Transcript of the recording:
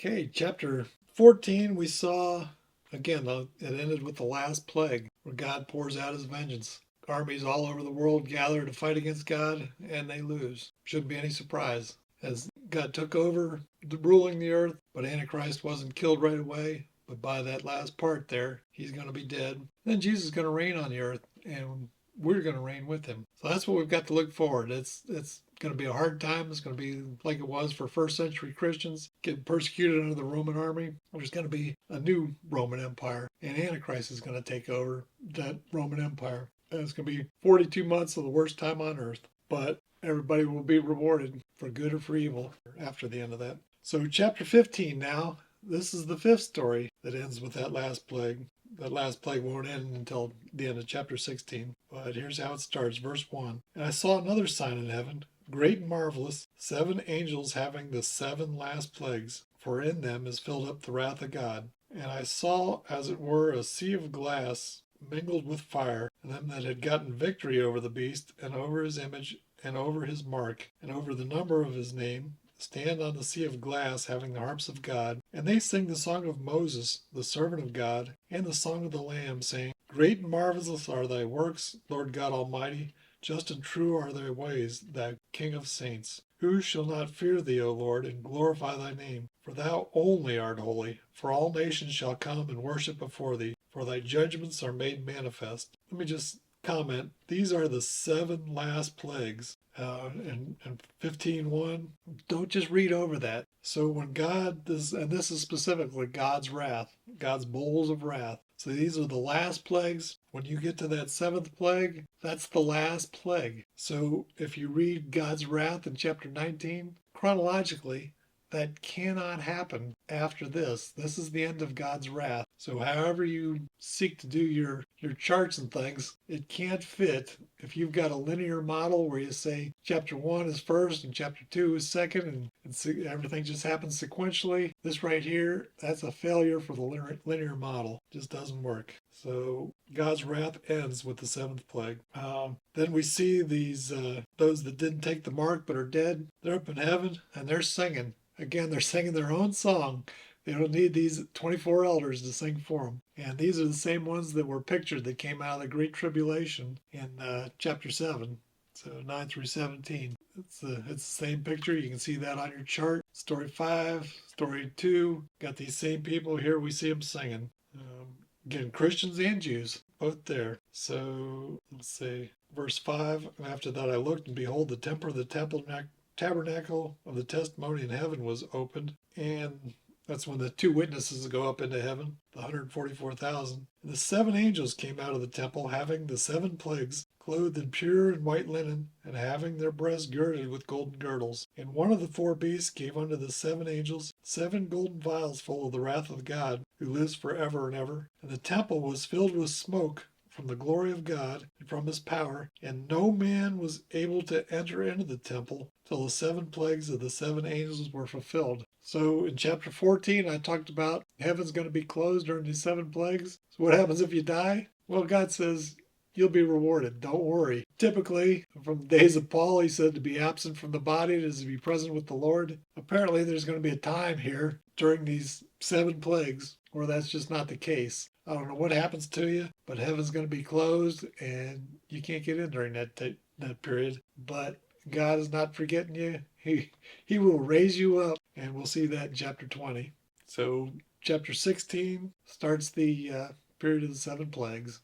Okay, chapter 14, we saw, again, it ended with the last plague, where God pours out his vengeance. Armies all over the world gather to fight against God, and they lose. Shouldn't be any surprise, as God took over ruling the earth, but Antichrist wasn't killed right away. But by that last part there, he's going to be dead. Then Jesus is going to reign on the earth, and we're going to reign with him. So that's what we've got to look forward. It's going to be a hard time. It's going to be like it was for first century Christians, getting persecuted under the Roman army. There's going to be a new Roman Empire, and Antichrist is going to take over that Roman Empire. And it's going to be 42 months of the worst time on earth. But everybody will be rewarded for good or for evil after the end of that. So, chapter 15 now. This is the fifth story that ends with that last plague. That last plague won't end until the end of chapter 16. But here's how it starts. Verse 1. And I saw another sign in heaven, great and marvelous, 7 angels having the 7 last plagues, for in them is filled up the wrath of God. And I saw, as it were, a sea of glass mingled with fire, and them that had gotten victory over the beast, and over his image, and over his mark, and over the number of his name, stand on the sea of glass, having the harps of God. And they sing the song of Moses, the servant of God, and the song of the Lamb, saying, Great and marvelous are thy works, Lord God Almighty. Just and true are thy ways, thou King of saints. Who shall not fear thee, O Lord, and glorify thy name? For thou only art holy. For all nations shall come and worship before thee, for thy judgments are made manifest. Let me just comment. These are the 7 last plagues. And 15:1, don't just read over that. So when God does, and this is specifically God's wrath, God's bowls of wrath. So these are the last plagues. When you get to that 7th plague, that's the last plague. So if you read God's wrath in chapter 19, chronologically, that cannot happen after this. This is the end of God's wrath. So however you seek to do your charts and things, it can't fit. If you've got a linear model where you say chapter 1 is first and chapter 2 is second and everything just happens sequentially, this right here, that's a failure for the linear model. It just doesn't work. So God's wrath ends with the 7th plague. Then we see those that didn't take the mark but are dead. They're up in heaven and they're singing. Again, they're singing their own song. They don't need these 24 elders to sing for them. And these are the same ones that were pictured that came out of the Great Tribulation in chapter 7. So 9 through 17. It's the same picture. You can see that on your chart. Story 5, story 2. Got these same people here. We see them singing. Again, Christians and Jews, both there. So let's see. Verse 5. And after that I looked, and behold, the temple of the tabernacle of the testimony in heaven was opened, and that's when the 2 witnesses go up into heaven, the 144,000. And the 7 angels came out of the temple, having the 7 plagues, clothed in pure and white linen, and having their breasts girded with golden girdles. And one of the 4 beasts gave unto the 7 angels 7 golden vials full of the wrath of God, who lives forever and ever. And the temple was filled with smoke from the glory of God and from his power, and no man was able to enter into the temple till the 7 plagues of the 7 angels were fulfilled. So in chapter 14, I talked about heaven's going to be closed during these 7 plagues. So what happens if you die? Well, God says you'll be rewarded. Don't worry. Typically, from the days of Paul, he said to be absent from the body is to be present with the Lord. Apparently, there's going to be a time here during these 7 plagues where that's just not the case. I don't know what happens to you, but heaven's going to be closed and you can't get in during that period. But God is not forgetting you. He will raise you up, and we'll see that in chapter 20. So chapter 16 starts the period of the 7 plagues.